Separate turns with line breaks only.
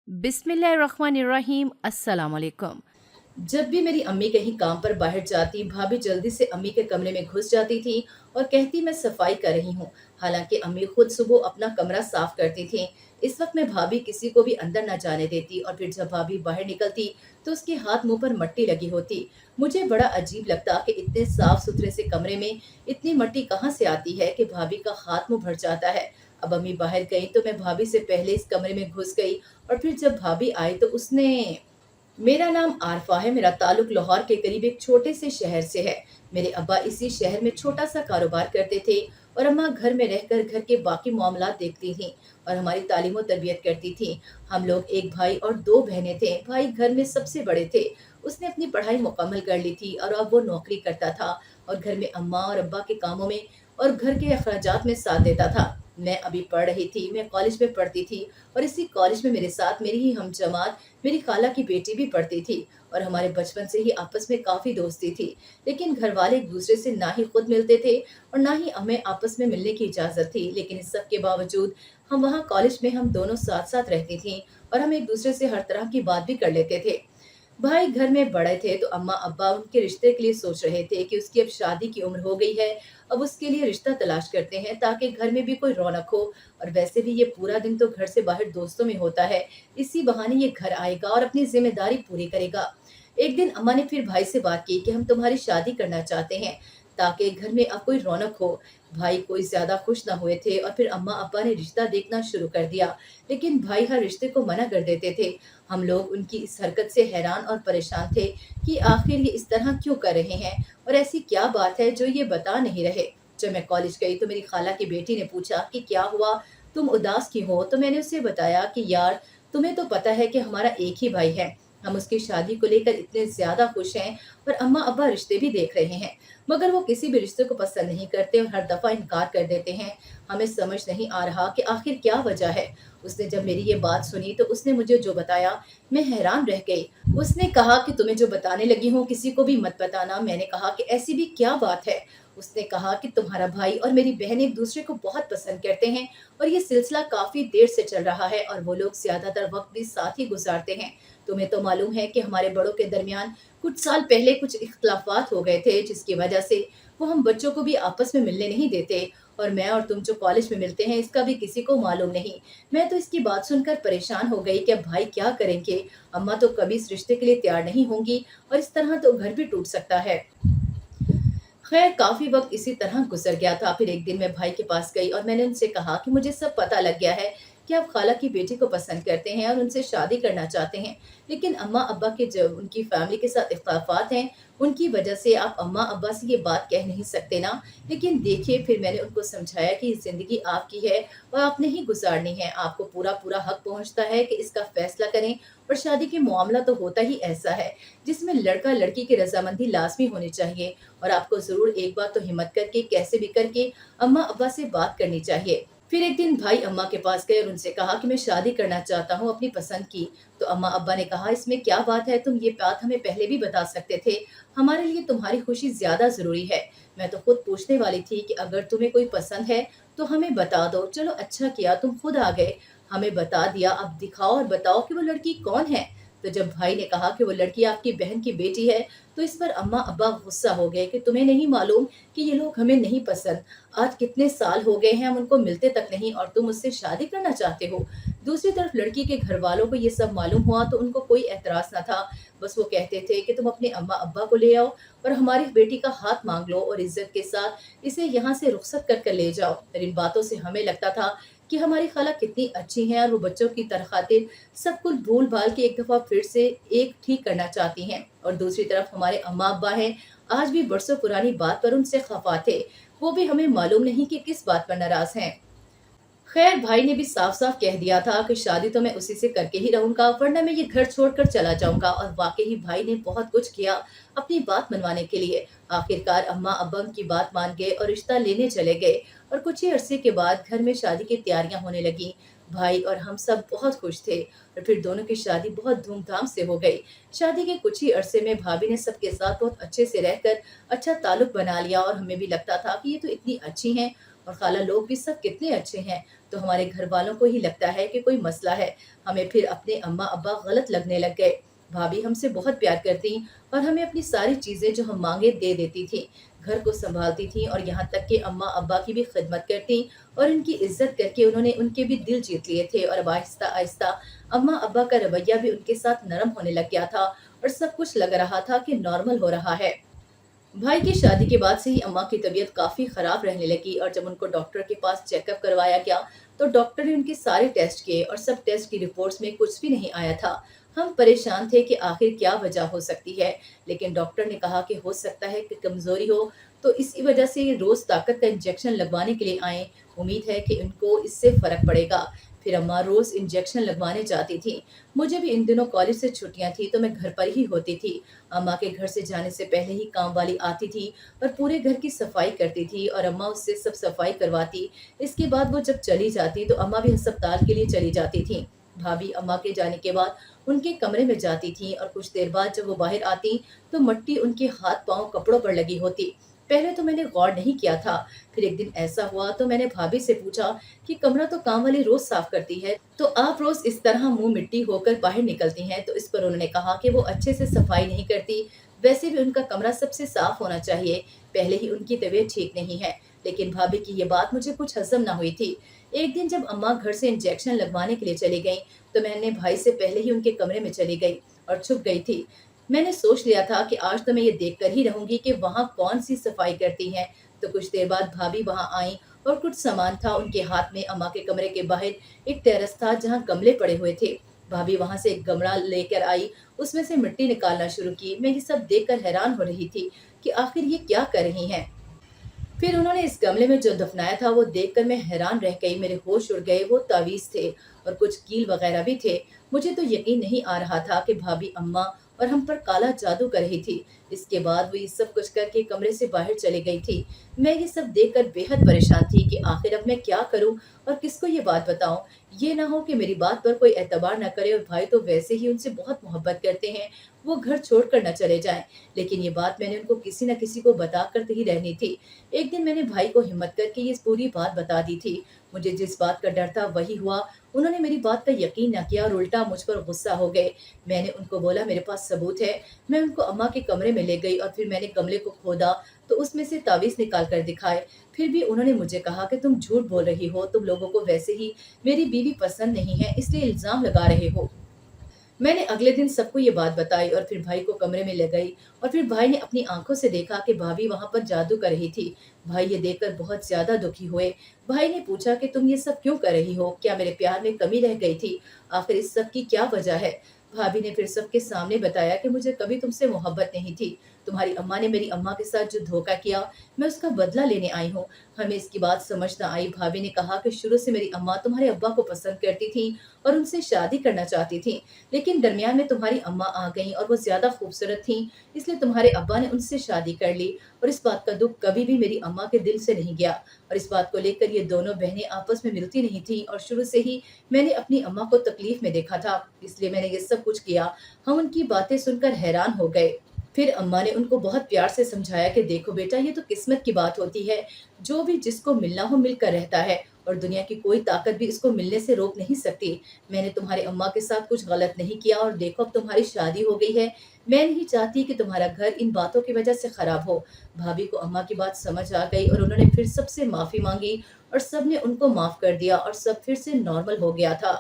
बिस्मिल्लाहिर्रहमानिर्रहीम। अस्सलाम वालेकुम। जब भी मेरी अम्मी कहीं काम पर बाहर जाती, भाभी जल्दी से अम्मी के कमरे में घुस जाती थी और कहती मैं सफाई कर रही हूँ। हालांकि अम्मी खुद सुबह अपना कमरा साफ करती थी। इस वक्त में भाभी किसी को भी अंदर न जाने देती और फिर जब भाभी बाहर निकलती तो उसके हाथ मुंह पर मट्टी लगी होती। मुझे बड़ा अजीब लगता कि इतने साफ सुथरे से कमरे में इतनी मट्टी कहाँ से आती है कि भाभी का हाथ मुंह भर जाता है। अब अम्मी बाहर गई तो मैं भाभी से पहले इस कमरे में घुस गई और फिर जब भाभी आई तो उसने मेरा नाम आरफा है। मेरा ताल्लुक लाहौर के करीब एक छोटे से शहर से है। मेरे अब्बा इसी शहर में छोटा सा कारोबार करते थे और अम्मा घर में रहकर घर के बाकी मामलात देखती थीं और हमारी तालीम और तरबियत करती थीं। हम लोग एक भाई और दो बहनें थे। भाई घर में सबसे बड़े थे। उसने अपनी पढ़ाई मुकम्मल कर ली थी और अब वो नौकरी करता था और घर में अम्मा और अब्बा के कामों में और घर के अखराजात में साथ देता था। मैं अभी पढ़ रही थी, मैं कॉलेज में पढ़ती थी और इसी कॉलेज में मेरे साथ मेरी ही हम जमात मेरी खाला की बेटी भी पढ़ती थी और हमारे बचपन से ही आपस में काफी दोस्ती थी। लेकिन घर वाले एक दूसरे से ना ही खुद मिलते थे और ना ही हमें आपस में मिलने की इजाजत थी। लेकिन इस सब के बावजूद हम वहाँ कॉलेज में हम दोनों साथ साथ रहती थी और हम एक दूसरे से हर तरह की बात भी कर लेते थे। भाई घर में बड़े थे तो अम्मा अब्बा उनके रिश्ते के लिए सोच रहे थे कि उसकी अब शादी की उम्र हो गई है। अब उसके लिए रिश्ता तलाश करते हैं ताकि घर में भी कोई रौनक हो। और वैसे भी ये पूरा दिन तो घर से बाहर दोस्तों में होता है। इसी बहाने ये घर आएगा और अपनी जिम्मेदारी पूरी करेगा। एक दिन अम्मा ने फिर भाई से बात की कि हम तुम्हारी शादी करना चाहते हैं ताकि घर में अब कोई रौनक हो। भाई कोई ज्यादा खुश ना हुए थे और फिर अम्मा अब्बा ने रिश्ता देखना शुरू कर दिया। लेकिन भाई हर रिश्ते को मना कर देते थे। हम लोग उनकी इस हरकत से हैरान और परेशान थे कि आखिर ये इस तरह क्यों कर रहे हैं और ऐसी क्या बात है जो ये बता नहीं रहे। जब मैं कॉलेज गई तो मेरी खाला की बेटी ने पूछा कि क्या हुआ, तुम उदास क्यों हो। तो मैंने उसे बताया कि यार, तुम्हें तो पता है कि हमारा एक ही भाई है। हम उसकी शादी को लेकर इतने ज्यादा खुश हैं और अम्मा अब्बा रिश्ते भी देख रहे हैं, मगर वो किसी भी रिश्ते को पसंद नहीं करते और हर दफा इनकार कर देते हैं। हमें समझ नहीं आ रहा कि आखिर क्या वजह है। उसने जब मेरी ये बात सुनी तो उसने मुझे जो बताया, मैं हैरान रह गई। उसने कहा कि तुम्हें जो बताने लगी हूँ किसी को भी मत बताना। मैंने कहा कि ऐसी भी क्या बात है। उसने कहा कि तुम्हारा भाई और मेरी बहन एक दूसरे को बहुत पसंद करते हैं और ये सिलसिला काफी देर से चल रहा है और वो लोग ज्यादातर वक्त भी साथ ही गुजारते हैं। तुम्हें तो मालूम है कि हमारे बड़ों के दरमियान कुछ साल पहले कुछ इख्तलाफात हो गए थे जिसकी वजह से वो हम बच्चों को भी आपस में मिलने नहीं देते और मैं और तुम जो कॉलेज में मिलते हैं इसका भी किसी को मालूम नहीं। मैं तो इसकी बात सुनकर परेशान हो गई कि अब भाई क्या करेंगे। अम्मा तो कभी इस रिश्ते के लिए तैयार नहीं होंगी और इस तरह तो घर भी टूट सकता है। खैर काफी वक्त इसी तरह गुजर गया था। फिर एक दिन मैं भाई के पास गई और मैंने उनसे कहा कि मुझे सब पता लग गया है कि आप खाला की बेटी को पसंद करते हैं और उनसे शादी करना चाहते हैं। लेकिन अम्मा अब्बा के जो उनकी फैमिली के साथ इख्तलाफात हैं, उनकी वजह से आप अम्मा अब्बा से ये बात कह नहीं सकते ना। लेकिन देखिए, फिर मैंने उनको समझाया कि जिंदगी आपकी है और आपने ही गुजारनी है। आपको पूरा पूरा हक पहुंचता है कि इसका फैसला करें। और शादी के मामला तो होता ही ऐसा है जिसमें लड़का लड़की की रजामंदी लाजमी होनी चाहिए। और आपको जरूर एक बार तो हिम्मत करके कैसे भी करके अम्मा अब्बा से बात करनी चाहिए। फिर एक दिन भाई अम्मा के पास गए और उनसे कहा कि मैं शादी करना चाहता हूँ अपनी पसंद की। तो अम्मा अब्बा ने कहा, इसमें क्या बात है, तुम ये बात हमें पहले भी बता सकते थे। हमारे लिए तुम्हारी खुशी ज्यादा जरूरी है। मैं तो खुद पूछने वाली थी कि अगर तुम्हें कोई पसंद है तो हमें बता दो। चलो अच्छा किया तुम खुद आ गए, हमें बता दिया। अब दिखाओ और बताओ कि वो लड़की कौन है। तो जब भाई ने कहा कि वो लड़की आपकी बहन की बेटी है तो इस पर अम्मा अब्बा गुस्सा हो गए कि तुम्हें नहीं मालूम कि ये लोग हमें नहीं पसंद। आज कितने साल हो गए हैं हम उनको मिलते तक नहीं और तुम उससे शादी करना चाहते हो। दूसरी तरफ लड़की के घर वालों को ये सब मालूम हुआ तो उनको कोई एतराज न था। बस वो कहते थे कि तुम अपने अम्मा अब्बा को ले आओ और हमारी बेटी का हाथ मांग लो और इज्जत के साथ इसे यहाँ से रुखसत कर कर ले जाओ। और इन बातों से हमें लगता था कि हमारी खाला कितनी अच्छी हैं और वो बच्चों की तरह खातिर सब कुछ भूल भाल के एक दफा फिर से एक ठीक करना चाहती हैं। और दूसरी तरफ हमारे अम्मा अब्बा हैं, आज भी बरसों पुरानी बात पर उनसे खफा थे। वो भी हमें मालूम नहीं कि किस बात पर नाराज हैं। खैर भाई ने भी साफ साफ कह दिया था कि शादी तो मैं उसी से करके ही रहूंगा, वरना मैं ये घर छोड़कर चला जाऊंगा। और वाकई ही भाई ने बहुत कुछ किया अपनी बात मनवाने के लिए। आखिरकार अम्मा अब्बा की बात मान गए और रिश्ता लेने चले गए और कुछ ही अरसे के बाद घर में शादी की तैयारियां होने लगी। भाई और हम सब बहुत खुश थे और फिर दोनों की शादी बहुत धूमधाम से हो गई। शादी के कुछ ही अरसे में भाभी ने सबके साथ बहुत अच्छे से रहकर अच्छा ताल्लुक बना लिया और हमें भी लगता था कि ये तो इतनी अच्छी हैं और खाला लोग भी सब कितने अच्छे हैं। तो हमारे घर वालों को ही लगता है कि कोई मसला है। हमें फिर अपने अम्मा अब्बा गलत लगने लग गए। भाभी हमसे बहुत प्यार करती और हमें अपनी सारी चीजें जो हम मांगे दे देती थी। घर को संभालती थी और यहाँ तक कि अम्मा अब्बा की भी खिदमत करती और इनकी इज्जत करके उन्होंने उनके भी दिल जीत लिए थे। और अब आहिस्ता आहिस्ता अम्मा अब्बा का रवैया भी उनके साथ नरम होने लग गया था और सब कुछ लग रहा था कि नॉर्मल हो रहा है। भाई की शादी के बाद से ही अम्मा की तबीयत काफी खराब रहने लगी और जब उनको डॉक्टर के पास चेकअप करवाया गया तो डॉक्टर ने उनके सारे टेस्ट किए और सब टेस्ट की रिपोर्ट्स में कुछ भी नहीं आया था। हम परेशान थे कि आखिर क्या वजह हो सकती है, लेकिन डॉक्टर ने कहा कि हो सकता है कि कमजोरी हो, तो इसी वजह से ये रोज ताकत का इंजेक्शन लगवाने के लिए आए। उम्मीद है कि इनको इससे फर्क पड़ेगा। फिर अम्मा रोज इंजेक्शन लगवाने जाती थी। मुझे भी इन दिनों कॉलेज से छुट्टियां थी तो मैं घर पर ही होती थी। अम्मा के घर से जाने से पहले ही काम वाली आती थी और पूरे घर की सफाई करती थी और अम्मा उससे सब सफाई करवाती। इसके बाद वो जब चली जाती तो अम्मा भी अस्पताल के लिए चली जाती थी। भाभी अम्मा के जाने के बाद उनके कमरे में जाती थी और कुछ देर बाद जब वो बाहर आती तो मट्टी उनके हाथ पांव कपड़ों पर लगी होती। पहले तो मैंने गौर नहीं किया था। फिर एक दिन ऐसा हुआ तो मैंने भाभी से पूछा कि कमरा तो काम वाली रोज साफ करती है, तो आप रोज इस तरह मुंह मिट्टी होकर बाहर निकलती हैं। तो इस पर उन्होंने कहा कि वो अच्छे से सफाई नहीं करती। वैसे भी उनका कमरा सबसे साफ होना चाहिए, पहले ही उनकी तबीयत ठीक नहीं है। लेकिन भाभी की ये बात मुझे कुछ हजम ना हुई थी। एक दिन जब अम्मा घर से इंजेक्शन लगवाने के लिए चली गई तो मैंने भाई से पहले ही उनके कमरे में चली गई और छुप गई थी। मैंने सोच लिया था कि आज तो मैं ये देख कर ही रहूंगी कि वहाँ कौन सी सफाई करती हैं। तो कुछ देर बाद भाभी वहाँ आई और कुछ सामान था उनके हाथ में। अम्मा के कमरे के बाहर एक टेरेस था जहाँ गमले पड़े हुए थे। भाभी वहां से एक गमला लेकर आई, उसमें से मिट्टी निकालना शुरू की। मैं ये सब देखकर हैरान हो रही थी कि आखिर ये क्या कर रही हैं। फिर उन्होंने इस गमले में जो दफनाया था वो देखकर मैं हैरान रह गई। मेरे होश उड़ गए। वो तावीज थे और कुछ कील वगैरह भी थे। मुझे तो यकीन नहीं आ रहा था कि भाभी अम्मा और हम पर काला जादू कर रही थी। इसके बाद वो ये सब कुछ करके कमरे से बाहर चली गई थी। मैं ये सब देखकर बेहद परेशान थी कि आखिर अब मैं क्या करूं और किसको ये बात बताऊं। ये ना हो कि मेरी बात पर कोई एतबार ना करे और भाई तो वैसे ही उनसे बहुत मोहब्बत करते हैं, वो घर छोड़कर न चले जाएं। लेकिन ये बात मैंने उनको किसी न किसी को बता कर ही रहनी थी। एक दिन मैंने भाई को हिम्मत करके ये पूरी बात बता दी थी। मुझे जिस बात का डर था वही हुआ। उन्होंने मेरी बात का यकीन न किया और उल्टा मुझ पर गुस्सा हो गए। मैंने उनको बोला मेरे पास सबूत है। मैं उनको अम्मा के कमरे में ले गई और फिर मैंने गमले को खोदा तो उसमें से तावीज निकाल कर दिखाए। फिर भी उन्होंने मुझे कहा कि तुम झूठ बोल रही हो, तुम लोगों को वैसे ही मेरी बीवी पसंद नहीं है, इसलिए इल्जाम लगा रहे हो। मैंने अगले दिन सबको ये बात बताई और फिर भाई को कमरे में ले गई और फिर भाई ने अपनी आंखों से देखा कि भाभी वहां पर जादू कर रही थी। भाई ये देखकर बहुत ज्यादा दुखी हुए। भाई ने पूछा कि तुम ये सब क्यों कर रही हो, क्या मेरे प्यार में कमी रह गई थी, आखिर इस सब की क्या वजह है। भाभी ने फिर सबके सामने बताया कि मुझे कभी तुमसे मोहब्बत नहीं थी। तुम्हारी अम्मा ने मेरी अम्मा के साथ जो धोखा किया, मैं उसका बदला लेने आई हूँ। हमें इसकी बात समझ न आई। भाभी ने कहा कि शुरू से मेरी अम्मा तुम्हारे अब्बा को पसंद करती थी और उनसे शादी करना चाहती थी, लेकिन दरमियान में तुम्हारी अम्मा आ गईं और वो ज्यादा खूबसूरत थीं, इसलिए तुम्हारे अब्बा ने उनसे शादी कर ली। और इस बात का दुख कभी भी मेरी अम्मा के दिल से नहीं गया और इस बात को लेकर ये दोनों बहनें आपस में मिलती नहीं थी और शुरू से ही मैंने अपनी अम्मा को तकलीफ में देखा था, इसलिए मैंने ये सब कुछ किया। हम उनकी बातें सुनकर हैरान हो गए। फिर अम्मा ने उनको बहुत प्यार से समझाया कि देखो बेटा, ये तो किस्मत की बात होती है। जो भी जिसको मिलना हो मिलकर रहता है और दुनिया की कोई ताकत भी इसको मिलने से रोक नहीं सकती। मैंने तुम्हारे अम्मा के साथ कुछ गलत नहीं किया और देखो अब तुम्हारी शादी हो गई है। मैं नहीं चाहती कि तुम्हारा घर इन बातों की वजह से खराब हो। भाभी को अम्मा की बात समझ आ गई और उन्होंने फिर सबसे माफी मांगी और सबने उनको माफ कर दिया और सब फिर से नॉर्मल हो गया था।